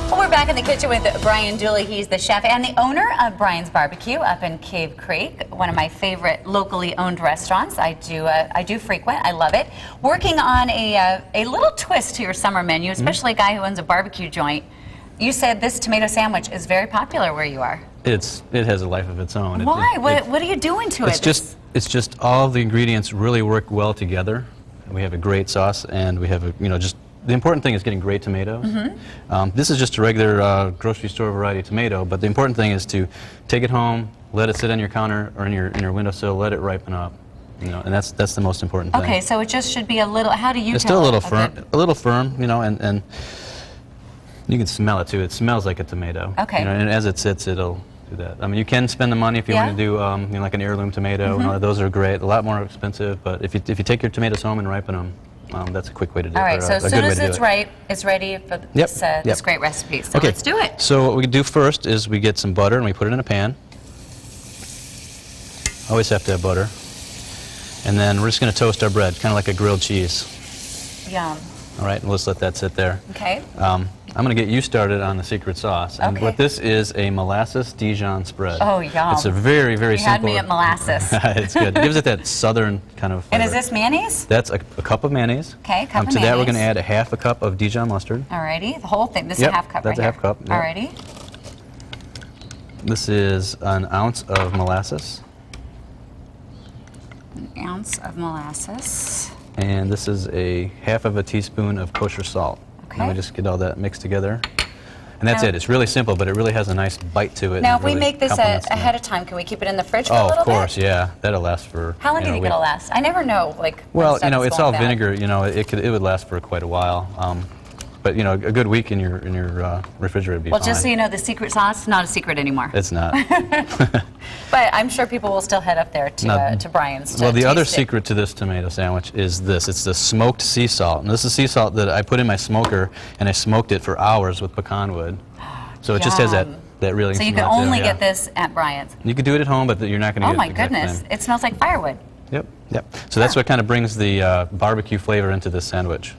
Well, we're back in the kitchen with Bryan Dooley. He's the chef and the owner of Bryan's Barbecue up in Cave Creek, one of my favorite locally owned restaurants. I do frequent. I love it. Working on a little twist to your summer menu, especially a guy who owns a barbecue joint. You said this tomato sandwich is very popular where you are. It has a life of its own. Why? What are you doing to it? It's just all of the ingredients really work well together. We have a great sauce, and we have just the important thing is getting great tomatoes. This is just a regular grocery store variety tomato, but the important thing is to take it home, let it sit on your counter or in your windowsill, let it ripen up. And that's the most important thing. Okay, so it just should be a little. How do you? It's tell still a little firm, and you can smell it too. It smells like a tomato. Okay. And as it sits, it'll do that. I mean, you can spend the money if you want to do like an heirloom tomato. Those are great. A lot more expensive, but if you take your tomatoes home and ripen them, that's a quick way to do it. All right, so as soon as it's ripe, it's ready for this great recipe. So let's do it. So what we do first is we get some butter and we put it in a pan. Always have to have butter. And then we're just going to toast our bread, kind of like a grilled cheese. Yum. All right, and we'll just let that sit there. Okay. I'm going to get you started on the secret sauce. And what this is a molasses Dijon spread. Oh, yum. It's a very, very simple. You had me at molasses. It's good. It gives it that southern kind of flavor. And is this mayonnaise? That's a cup of mayonnaise. Okay, cup of mayonnaise. To that we're going to add a half a cup of Dijon mustard. Alrighty, the whole thing. This is a half cup right here. That's a half cup. Yep. Alrighty. This is an ounce of molasses. An ounce of molasses. And this is a half of a teaspoon of kosher salt. Okay. And we just get all that mixed together. And that's it. It's really simple, but it really has a nice bite to it. Now, if we make this ahead of time, can we keep it in the fridge for a little bit? Oh, of course, yeah. That'll last for. How long do you think it'll last? I never know, like. Well, it's all vinegar. It would last for quite a while. But a good week in your refrigerator would be fine. Well, just so you know, the secret sauce not a secret anymore. It's not. But I'm sure people will still head up there to Bryan's. Well, the other secret to this tomato sandwich is this. It's the smoked sea salt. And this is sea salt that I put in my smoker, and I smoked it for hours with pecan wood. So it just has that really. So you can only get this at Bryan's. You could do it at home, but you're not going to get it. Oh my goodness! It smells like firewood. Yep. So that's what kind of brings the barbecue flavor into this sandwich.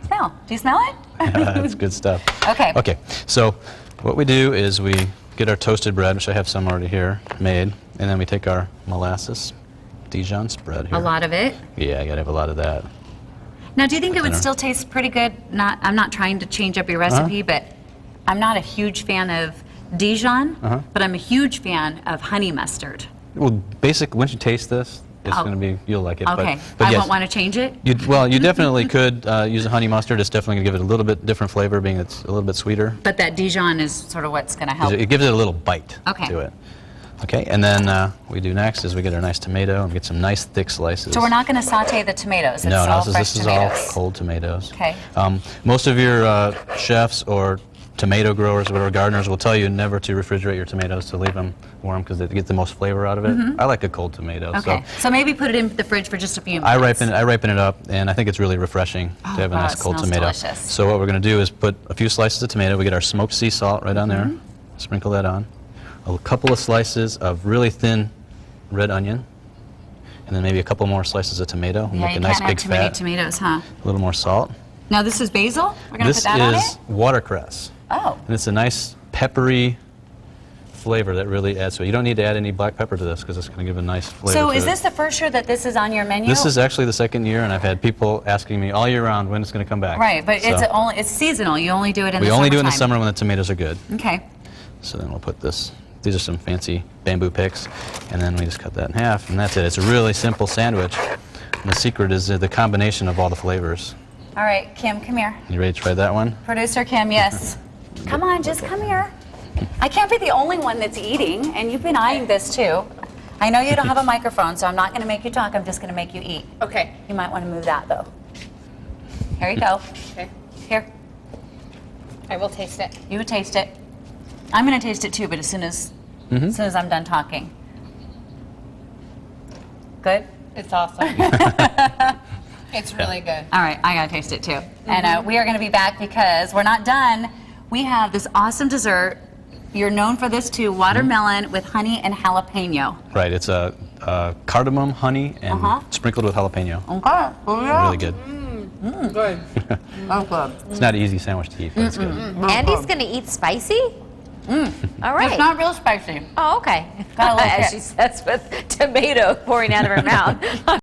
Smell. Do you smell it? Yeah, that's good stuff. Okay. Okay. So what we do is we get our toasted bread, which I have some already here made, and then we take our molasses Dijon spread here. A lot of it? Yeah, I got to have a lot of that. Now, do you think it would still taste pretty good? I'm not trying to change up your recipe, but I'm not a huge fan of Dijon, but I'm a huge fan of honey mustard. Well, once you taste this, it's going to be, you'll like it. Okay. But I won't want to change it? You definitely could use a honey mustard. It's definitely going to give it a little bit different flavor, being it's a little bit sweeter. But that Dijon is sort of what's going to help. It gives it a little bite to it. Okay, and then what we do next is we get our nice tomato and get some nice thick slices. So we're not going to saute the tomatoes. It's all fresh this is all cold tomatoes. Okay. Most of your chefs or tomato growers, whatever, gardeners will tell you never to refrigerate your tomatoes, to leave them warm because they get the most flavor out of it. I like a cold tomato. Okay. So maybe put it in the fridge for just a few minutes. I ripen it up, and I think it's really refreshing to have a nice cold tomato. Delicious. So what we're going to do is put a few slices of tomato. We get our smoked sea salt right on there. Sprinkle that on. A couple of slices of really thin red onion, and then maybe a couple more slices of tomato. Yeah, make a nice big too many tomatoes, huh? A little more salt. Now this is basil? We're going to put that on it? This is watercress. Oh. And it's a nice peppery flavor that really adds to it. You don't need to add any black pepper to this because it's going to give a nice flavor So to is it. this the first year that this is on your menu? This is actually the second year, and I've had people asking me all year round when it's going to come back. Right, but it's seasonal. You only do it in the summer. We only do it in the summer when the tomatoes are good. Okay. So then we'll put this. These are some fancy bamboo picks, and then we just cut that in half, and that's it. It's a really simple sandwich, and the secret is the combination of all the flavors. All right, Kim, come here. You ready to try that one? Producer Kim, yes. Come on, just come here. I can't be the only one that's eating, and you've been eyeing this too. I know you don't have a microphone, so I'm not going to make you talk. I'm just going to make you eat. Okay. You might want to move that, though. Here you go. Okay. Here. I will taste it. You would taste it. I'm going to taste it too, but as soon as I'm done talking. Good? It's awesome. It's really good. All right, I got to taste it too. And we are going to be back because we're not done. We have this awesome dessert. You're known for this too, watermelon with honey and jalapeno. Right, it's a cardamom, honey, and sprinkled with jalapeno. Okay. Really good. Good. Oh, good. It's not an easy sandwich to eat, but it's good. Andy's going to eat spicy? All right. It's not real spicy. Oh, okay. Gotta like As it. she says with tomato pouring out of her mouth.